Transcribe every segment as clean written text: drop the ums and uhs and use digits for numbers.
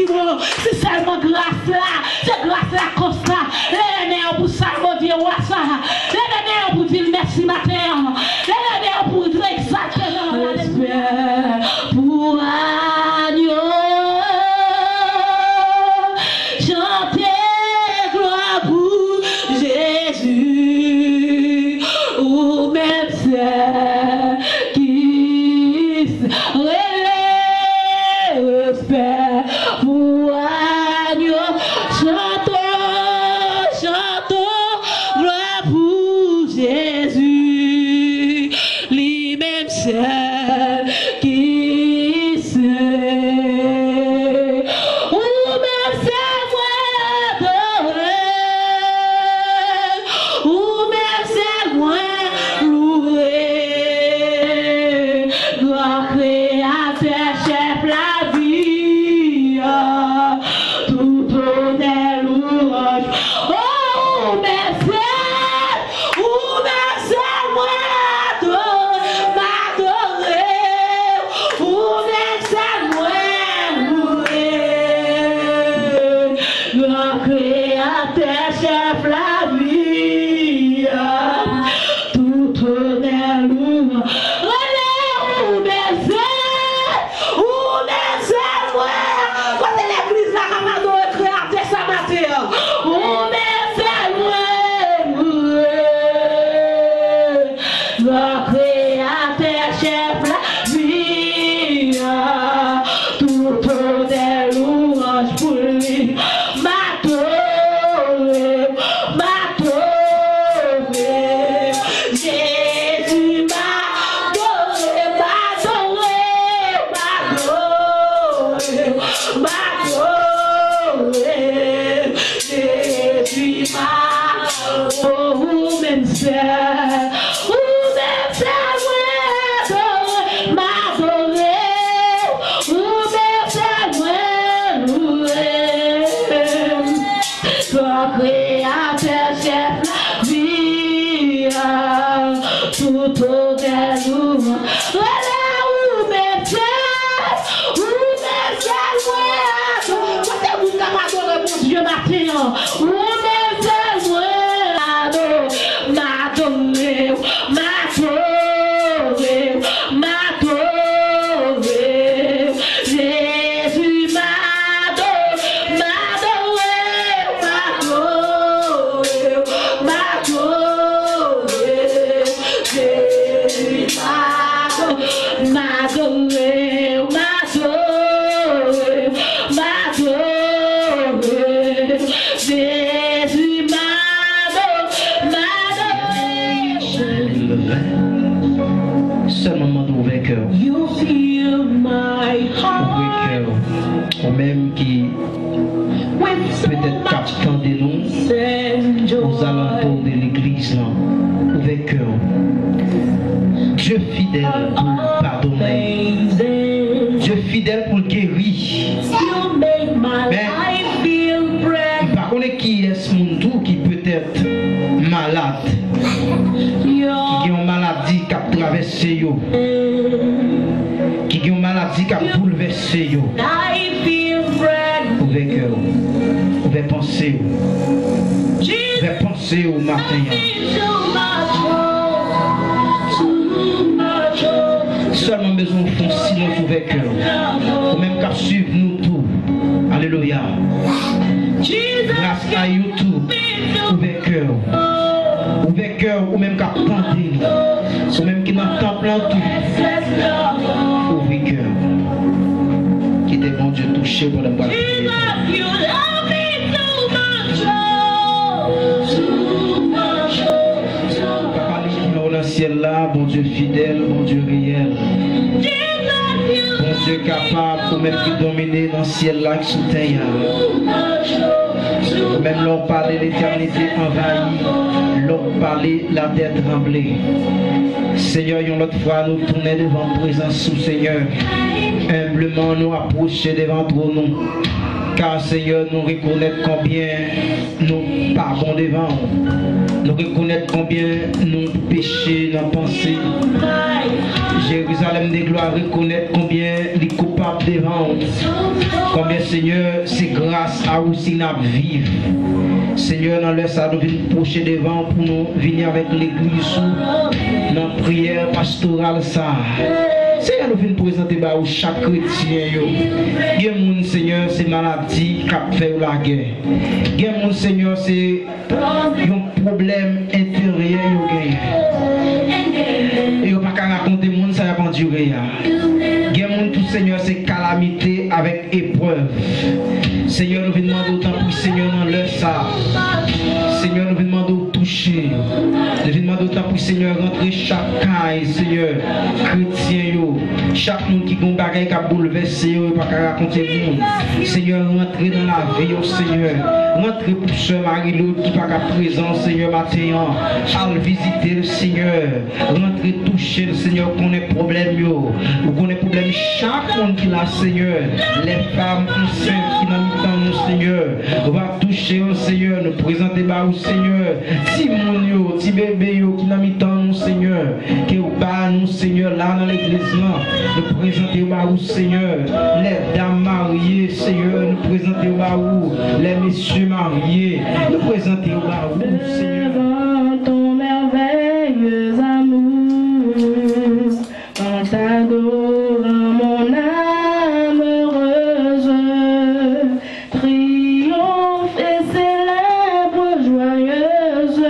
piment. C'est seulement grâce là. C'est grâce là comme ça. Les pour ça, mon Dieu, ça. Les pour dire merci matin. Les pour dire exactement l'espère pour agneau. Chantez gloire pour Jésus. Ou même celle qui espère pour agneau. Chantons gloire pour Jésus. Lui-même celle qui sait. Ou même c'est moi adoré. Ou même c'est moi loué. Gloire créateur, chef la vie. Tout honneur, louange. Oh, mais c'est moi m'adorer. Ou même c'est moi loué. Gloire créateur, chef la vie. Tout honneur, louange. Ou même c'est moi. Quand l'église là, on m'adore créateur ça matin. Ou même c'est moi. Gloire créateur, chef la vie. Tout honneur, louange pour lui. M'adorer. Jésus m'adorer. Jésus oh, même c'est m'adorer. Ou même c'est moi louer. Toi créateur, chef la vie. Tout honneur, louange. Ou même c'est moi. Quand vous m'adorez, mon Dieu, matin. Ou même c'est moi m'adorer. Jésus seulement d'ouvrir cœur. Ouvrir cœur. Ou même qui peut-être captant de nous aux alentours de l'église là. Ouvrir cœur. Dieu fidèle pour pardonner. Dieu fidèle pour guérir. Mais par contre qui est ce monde qui peut être malade, qui a une maladie qui a traversé yo, qui a une maladie qui a bouleversé yo. Ouvrez cœur, ouvrez penser, ouvrez penser au matin. Seulement besoin de faire silence ouvert cœur, ou même qu'à suivre nous tout. Alléluia. Grâce à YouTube, ouvert cœur. Ouvert cœur, ou même qu'à planter, ou même qui n'entend plein tout. Ouvrir cœur. Qui est bon Dieu touché pour la bonne prière. Papa, nous dans le ciel là, bon Dieu fidèle, bon Dieu réel. Bon Dieu capable, pour même qui dominer dans le ciel là qui soutient. Même l'on parlait l'éternité envahie, l'on parlait la terre tremblée. Seigneur, une autre fois nous tourner devant la présence sous Seigneur. Humblement nous approcher devant ton nom. Car Seigneur, nous reconnaissons combien nous pardons devant. Nous reconnaissons combien nous péchés, nos pensées. Jérusalem des gloires reconnaît combien les coupables pas devant. Combien Seigneur, c'est grâce à vous si nous vivons. Seigneur, dans le ça, nous venons procher devant pour nous venir avec l'église dans la prière pastorale ça. Seigneur, nous venons présenter à chaque chrétien. Il y a des gens, Seigneur, c'est maladie qui a fait la guerre. Il y a des gens, Seigneur, c'est un problème intérieur. Et vous ne pouvez pas raconter le monde, ça va durer. Il y a des gens, tout Seigneur, c'est calamité avec épreuve. Seigneur, nous venons demander autant pour Seigneur dans l'heure ça. Seigneur, nous venons demander au toucher. Nous venons demander autant pour Seigneur rentrer chaque caille, Seigneur, chrétien, chaque monde qui a un bagage qui a bouleversé, il ne peut pas raconter le monde. Seigneur, rentrer dans la vie, Seigneur. Rentrer pour ce Marie-Lou qui n'est pas présent, Seigneur, matin. Al visiter le Seigneur. Rentrer toucher le Seigneur, qu'on ait problème, ou qu'on ait problème, chaque monde qui l'a, Seigneur. Les femmes enceintes qui n'ont pas nous, Seigneur. On va toucher au Seigneur, nous présenter au Seigneur. Si mon si bébé qui n'a mis tant nous, Seigneur. Que vous bat nous, Seigneur, là dans l'église, là. Nous présenter au Seigneur. Les dames mariées, Seigneur. Nous présenter au les messieurs mariés. Nous présenter au Seigneur. Devant ton merveilleux amour, en t'adorant mon âme heureuse, triomphe et célèbre joyeuse,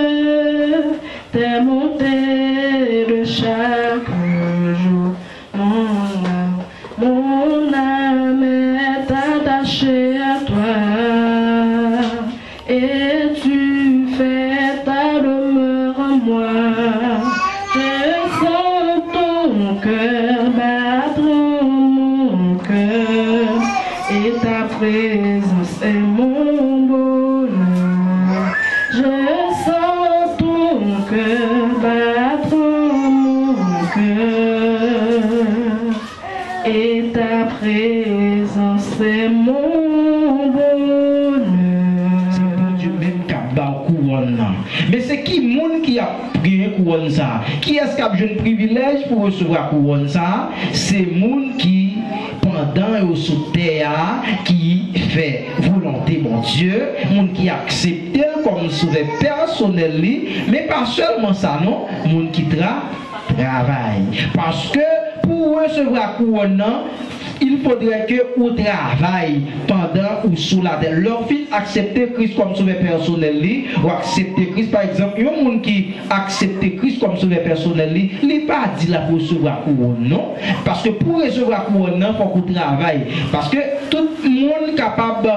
tes montées de chaque jour. Mon âme est attachée à toi, et tu fais ta demeure en moi. Je sens ton cœur battre en mon cœur, et ta présence est mon bonheur. Je sens ton cœur battre en mon cœur, et ta présence est mon bonheur. Mais c'est qui monde qui a gagné couronne ça? Qui est-ce qui a eu un privilège pour recevoir couronne ça? C'est monde qui pendant au sous terre qui fait volonté mon Dieu, monde qui accepte comme sauveur personnel, mais pas seulement ça non, monde qui travaille. Parce que pour recevoir couronne, il faudrait que vous travaillez pendant ou sous la terre. Leur fils accepter Christ comme sauveur personnel, ou accepter Christ par exemple. Il y a un monde qui accepte Christ comme sauveur personnel, il n'est pas dit là pour recevoir couronne, non. Parce que pour recevoir couronne, il faut qu'on travaille. Parce que tout le monde est capable,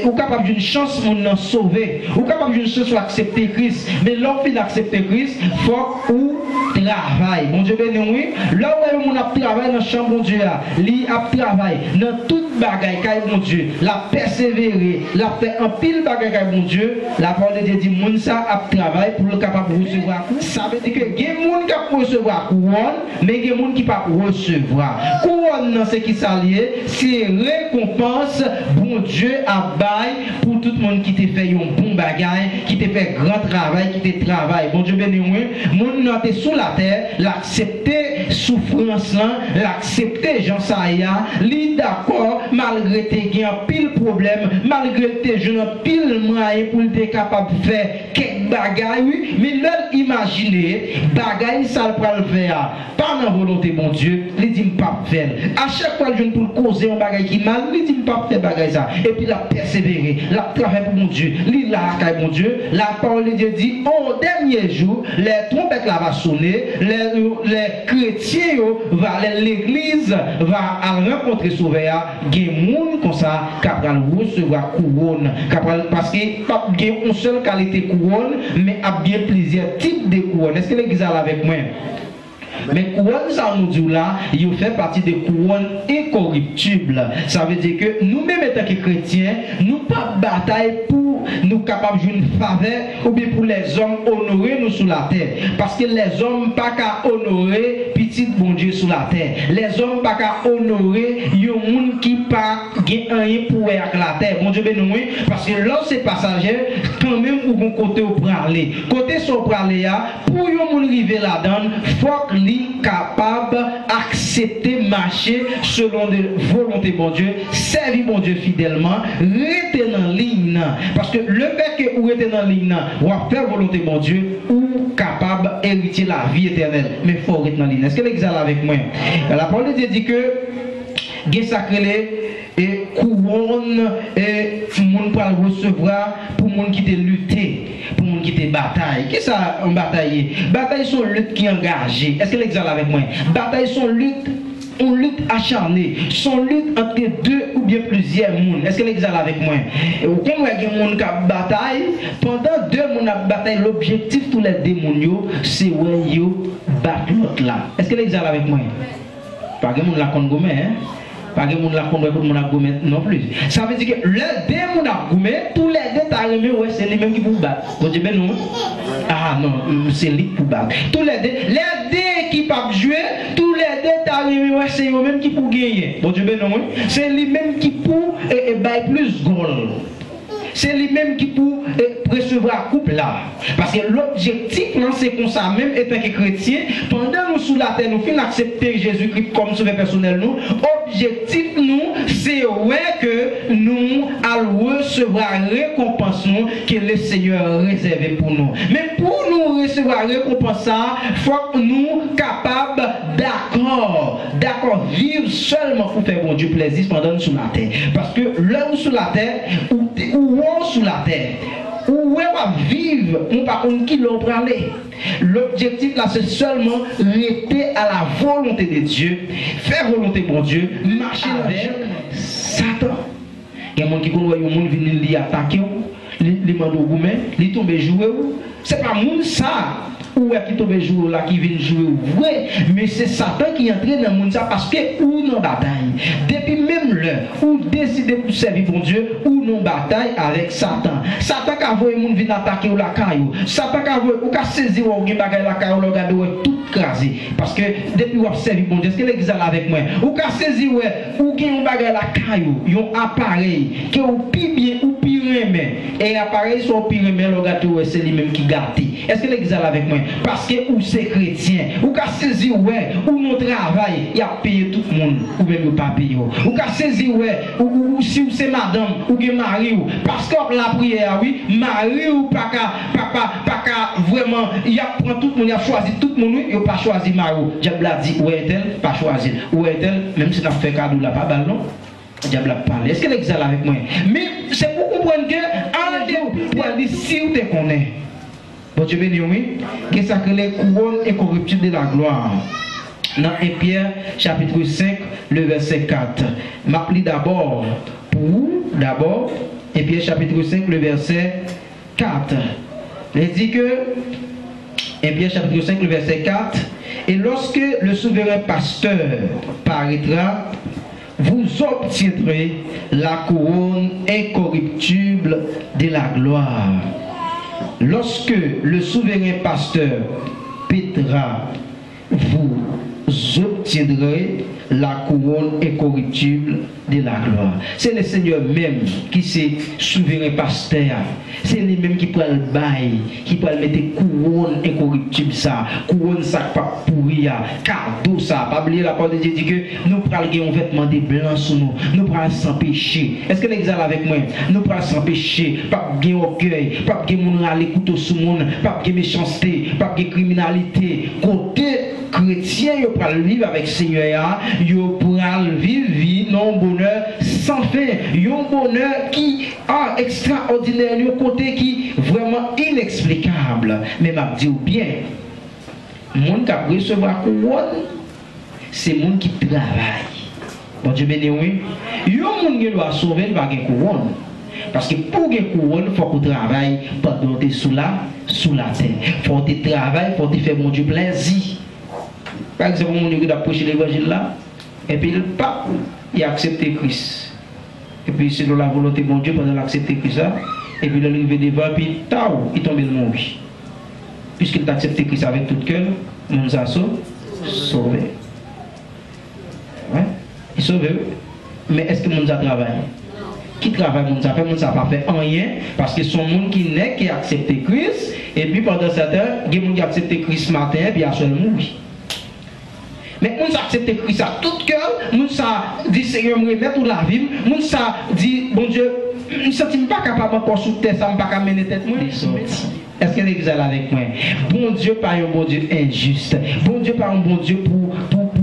ou capable d'une chance de sauver, ou capable d'une chance d'accepter Christ. Mais leur fils accepter Christ, il faut qu'on travaille. Bon Dieu béni, oui. Là où on a travaillé dans le champ, bon Dieu, il a travail dans toute bagaille qu'aille mon Dieu, la persévérer, la fait en pile bagaille qu'aille mon Dieu, la parole de Dieu dit moun ça a travail pour le capable de recevoir. Ça veut dire que il y a moun qui a recevoir couronne, mais il y a moun qui pas recevoir. Couronne c'est qui s'allié, c'est récompense bon Dieu a bail pour tout le monde qui t'a fait un bon bagaille, qui t'a fait grand travail, qui t'a travaillé. Bon Dieu béni moi, moun n'a été sous la terre, l'accepter souffrance là, l'accepter Jean Saïa, li d'accord malgré tes gains pile problème, malgré tes jeunes pile moyen pour être capable de faire quelques bagailles, oui, mais leur imaginer bagaille ça le faire pas dans volonté bon Dieu, il dit pas faire. À chaque fois je ne pour causer un bagaille qui mal, il dit pas faire bagaille ça et puis la persévérer, la travailler pour mon Dieu, li la caille mon Dieu, la parole de Dieu dit au dernier jour les trompettes là va sonner, les chrétiens va l'église va à rencontrer sauveur, il y a des gens comme ça qui vont recevoir couronne, parce qu'il n'y a pas une seule qualité couronne, mais il y a bien plusieurs types de couronne. Est-ce que l'église est avec moi? Mais couronne, ça nous dit là, il fait partie des couronnes incorruptibles. Ça veut dire que nous-mêmes, en tant que chrétiens, nous pas bataille pour nous capables de jouer une faveur, ou bien pour les hommes honorer nous sur la terre. Parce que les hommes pas qu'à honorer petit bon Dieu sur la terre. Les hommes pas qu'à honorer un monde qui pas rien pour avec la terre. Bon Dieu béni, parce que là c'est passager, quand même ou bon côté au aller. Côté sur aller pour un monde arriver là-dedans, faut qu'il capable d'accepter marcher selon la volonté bon Dieu, servir bon Dieu fidèlement, rester dans la ligne. Parce que le fait que vous restez dans la ligne, vous faire volonté bon Dieu, ou capable d'hériter la vie éternelle. Mais il faut rester dans la ligne. Est-ce que l'exemple avec moi? La parole de Dieu dit que Gué sacré et couronne et monde pour le recevoir pour monde qui te lutter, pour monde qui te bataille. Qu'est-ce que ça en bataille? Bataille sont lutte qui engagée. Est-ce que l'exemple avec moi? Bataille sont lutte. On lutte acharnée, son lutte entre deux ou bien plusieurs mondes. Est-ce que l'exemple avec moi? Quand il y a des gens qui bataille, pendant deux mondes qui bataille, l'objectif tous les démons, c'est ouais yo battre l'autre là. Est-ce que l'exemple avec moi? Pas que monde la compte gommé, hein? Pas que monde la compte gommé non plus. Ça veut dire que les démons a gommé, tous les deux t'arrivent, ouais, c'est les mêmes qui vous battent. Vous dites ben non? Ah non, c'est lui pour battre. Tous les deux qui peuvent jouer, tous les deux t'arrivent, ouais, c'est eux-mêmes qui pour gagner. Bon Dieu ben non? C'est lui-même qui pour bailler plus goal. C'est lui-même qui pour recevoir couple là. Parce que l'objectif, c'est comme ça, même étant que chrétien, pendant nous sous la terre, nous finissons accepter Jésus-Christ comme sauveur personnel, nous, objectif, nous, c'est ouais que nous allons recevoir récompense nous que le Seigneur a réservé pour nous. Mais pour nous recevoir récompense, il faut que nous capables d'accord, vivre seulement pour faire bon Dieu plaisir pendant nous sous la terre. Parce que là où sous la terre, où sous la terre, où on va vivre, on par contre qui l'on peut aller. L'objectif là c'est seulement rester à la volonté de Dieu, faire volonté bon Dieu, marcher avec Satan. Il y a des gens qui connaissent un monde venir lui attaquer, lui demander au gourmet, lui tomber jouer. C'est pas monde ça. Ou est qui tombe jouer là qui vient jouer vrai, mais c'est Satan qui entre dans le monde ça parce que ou non bataille. Depuis même l'heure ou décider pour servir bon Dieu ou non bataille avec Satan. Satan qui a voulu monde venir attaquer ou la caillou. Satan qui a voulu ou qui saisir ou qui bagaille la caillou le garder tout crasé parce que depuis ou servir bon Dieu, est-ce que l'exemple avec moi ou qui saisir ou qui on bagaille la caillou, un appareil que ou pi bien ou pi remet et appareil soit pi remet le gâteau c'est lui même qui gâte. Est-ce que l'exemple avec moi? Parce que ou c'est chrétien, ou qu'a saisi ouais, ou non travail, il a payé tout le monde, ou même pas payé. Ou qu'a saisi ouais, ou si c'est madame, ou que mari ou, parce que la prière oui, mari ou pas qu'à vraiment, il a pris tout le monde, il a choisi tout le monde, il a pas choisi mari. Diable a dit où est-elle, pas choisi. Où est-elle, même si tu as fait cadeau là, pas balle non. Diable a parlé. Est-ce que l'exemple avec moi? Mais c'est pour comprendre que en dehors, pour dire si vous te connaissez. Bon Dieu béni, oui. Qu'est-ce que les couronnes incorruptibles de la gloire? Dans 1 Pierre, chapitre 5, le verset 4. M'applie d'abord, d'abord, 1 Pierre, chapitre 5, le verset 4. Il dit que, 1 Pierre, chapitre 5, le verset 4. Et lorsque le souverain pasteur paraîtra, vous obtiendrez la couronne incorruptible de la gloire. Lorsque le souverain pasteur pétera, vous obtiendrez la couronne incorruptible de la gloire. C'est le Seigneur même qui c'est souverain pasteur. C'est lui-même qui peut le bail, qui peut le mettre couronne incorruptible ça, couronne ça pas pourri, cadeau ça. Pas oublier la parole de Dieu dit que nous prenons un vêtement de blanc sur nous, nous prenons sans péché. Est-ce que l'exemple avec moi? Nous prenons sans péché, pas de orgueil, pas de moun râler couteau sur monde, pas de méchanceté, pas de criminalité. Côté chrétien, il peut vivre avec le Seigneur, il peut vivre non bonheur sans fin, un bonheur qui est extraordinaire, un côté qui est vraiment inexplicable. Mais je dis bien, le monde qui a recevoir couronne, c'est le monde qui travaille. Bon Dieu béni, oui. Il y a un monde qui doit sauver, il va avoir une couronne. Parce que pour avoir une couronne, il faut qu'on travaille pendant que tu es sous la terre. Il faut que tu travailles, il faut que tu fasses mon Dieu plaisir. Par exemple, mon Dieu qui a prêché l'évangile là, et puis le pape, il a accepté Christ. Et puis selon la volonté de mon Dieu, pendant l'accepter Christ là, Et puis, il est arrivé devant, puis, taou, il tombe le mort. Puisqu'il t'a accepté Christ avec tout cœur, il nous a sauvé. Ouais, il sauvé. Mais est-ce que nous a travaillé? Qui travaille, nous a fait, nous n'a pas fait rien, parce que son monde qui naît, qui a accepté Christ, et puis pendant cette heure, il y a des gens qui a accepté Christ ce matin, et puis il a seulement mouru. Mais nous avons accepté Christ à tout cœur, nous avons dit Seigneur, me remettre ou la vie, nous avons dit, bon Dieu, je ne suis pas capable encore sous terre, ça ne pas mener tête. Est-ce que l'église est là avec moi? Bon Dieu, pas un bon Dieu injuste. Bon Dieu, pas un bon Dieu pour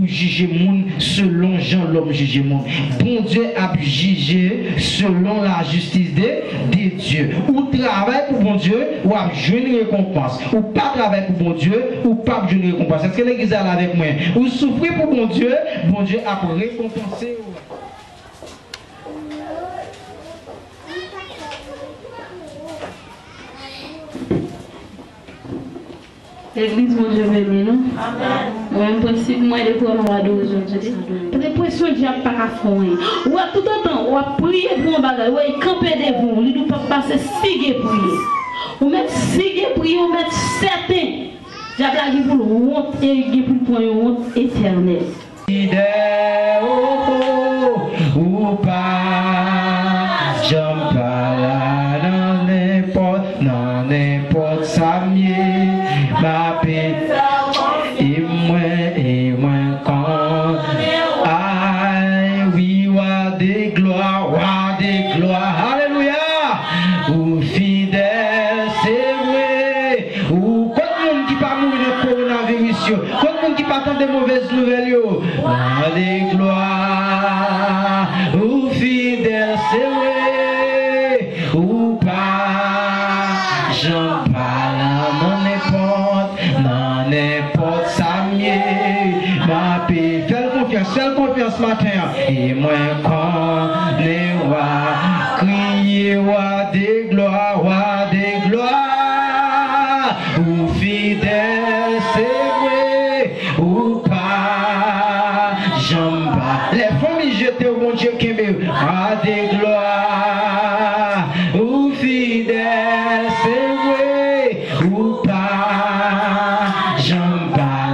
juger le monde selon Jean l'homme juge le monde. Bon Dieu a jugé selon la justice de Dieu. Ou travaille pour bon Dieu, ou a joué une récompense. Ou pas travaille pour bon Dieu, ou pas jouer une récompense. Est-ce que l'église est là avec moi? Ou souffrir pour bon Dieu a récompensé. L'église, mon Dieu, béni, non? Amen. Moi, possible, moi, de quoi on va dire aujourd'hui. Répression, Dieu, pas à fond. Ou à tout le temps, ou à prier pour un bagage, ou à camper devant, lui, nous pas passer sigue prier. Ou mettre sigue prier, ou mettre certain. J'ai blagué pour le honte et pour le honte éternel. Ou pas, j'en parle dans n'importe ça mieux, ma paix, et moins quand, aïe, oui, wa des gloires, alléluia, ou fidèle, c'est vrai, ou quoi de monde qui pas mourir de coronavirus, quoi de monde qui pas tant de mauvaises nouvelles, wa des gloires, ou fidèle, c'est vrai, ou pas, j'en parle dans n'importe ça mieux, ma paix, fais confiance matin, et moi quand les rois, crier roi des gloires, ou fidèle, c'est vrai, ou pas, j'en bats, les familles jetées au bon Dieu qui me roi des gloires, ou fidèle, c'est vrai, ou pas, j'en bats,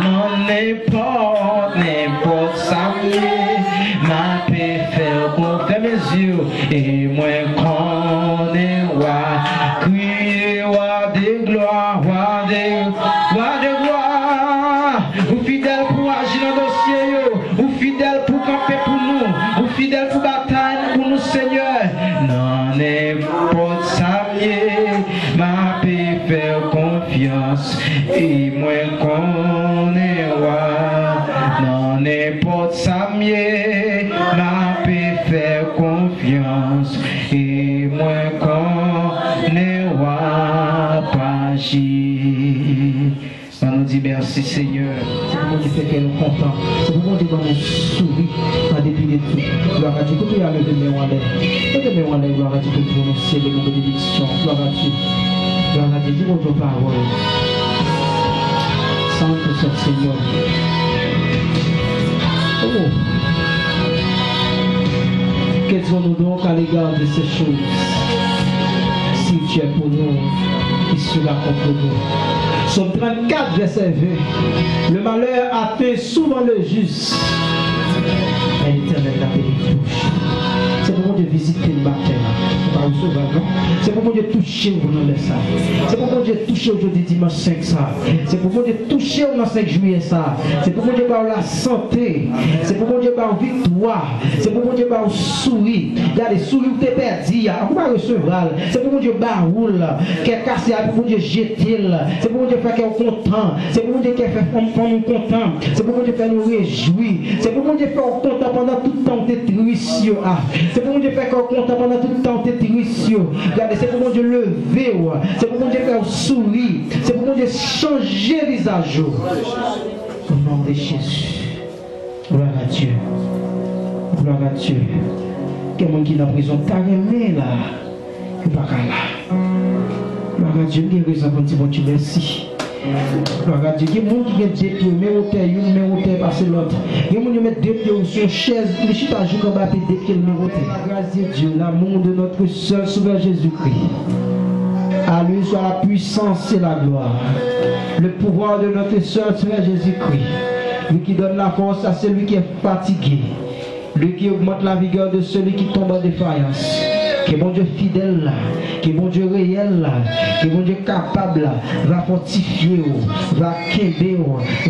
non n'importe ça, ma paix fait qu'on fait mes yeux, et moi qu'on est roi, crier roi des gloires, roi des gloires, ou fidèle pour agir dans le dossier, ou fidèle pour camper pour nous, ou fidèle pour bataille pour nous, Seigneur, non n'importe ça, ma paix fait confiance, et moi qu'on est roi, non n'importe ça, ma paix fait confiance, et moi qu'on est roi, pas agir. On nous dit merci Seigneur. C'est pour moi qui fait qu'elle est contente. C'est pour moi qui donne un sourire en dépit de tout. Gloire à Dieu. Tout est à lever mes rois. Levez mes rois, gloire à Dieu pour prononcer les mots de bénédiction. Gloire à Dieu. Gloire à Dieu. Dis-moi vos paroles. Sainte Seigneur. Oh. Qu'est-ce donc à l'égard de ces choses? Si tu es pour nous, qui sera contre nous? Somme 34, verset 20. Le malheur atteint souvent le juste, mais l'Éternel l'a fait touche. C'est pour moi de visiter le matin. C'est pour moi de toucher au nom de ça. C'est pour moi de toucher aujourd'hui dimanche 5 ça. C'est pour moi de toucher au 5 juillet ça. C'est pour moi de avoir la santé. C'est pour moi de avoir victoire. C'est pour moi de avoir sourire. Regardez, sourire où tu es perdu. On va recevoir. C'est pour moi de baroule. Qui est cassé. C'est pour moi de jeter. C'est pour moi de faire qu'elle est content. C'est pour moi de faire nous content. C'est pour moi de faire nous réjouir. C'est pour moi de faire content pendant tout le temps de triste. C'est pour moi de faire content pendant tout le temps de triste. Regardez, c'est pour moi de lever. C'est pour moi de faire sourire. C'est pour moi de changer le visage. Au nom de Jésus. Gloire à Dieu. Gloire à Dieu. Quelqu'un qui est en prison, t'as aimé là. Il n'est pas là. Gloire à Dieu, il y a raison pour dire bon Dieu merci. Gloire à Dieu. Il y a des gens qui ont des pieds, mais passer l'autre. Il y a des gens qui mettent deux pieds sur une chaise, les chutes à jour comme un des pieds, la grâce de Dieu, l'amour de notre seul Sauveur Jésus-Christ. À lui soit la puissance et la gloire. Le pouvoir de notre seul Sauveur Jésus-Christ. Lui qui donne la force à celui qui est fatigué. Lui qui augmente la vigueur de celui qui tombe en défaillance. Que bon Dieu fidèle là, que bon Dieu réel là, que bon Dieu capable là, va fortifier, va québer,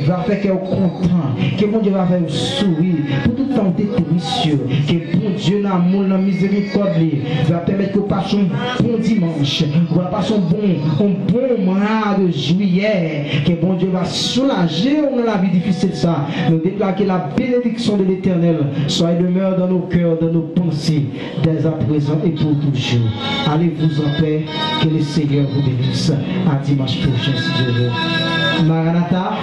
va faire qu'elle content, que bon Dieu va faire sourire pour tout temps d'être monsieur, que bon Dieu l'amour, la miséricorde va permettre que passe un bon dimanche, va passer un bon mois de juillet, que bon Dieu va soulager dans la vie difficile ça, nous déclarer que la bénédiction de l'Éternel soit et demeure dans nos cœurs, dans nos pensées, dès à présent et pour toujours. Allez-vous en paix, que le Seigneur vous bénisse. À dimanche prochain si Dieu veut. Maranatha.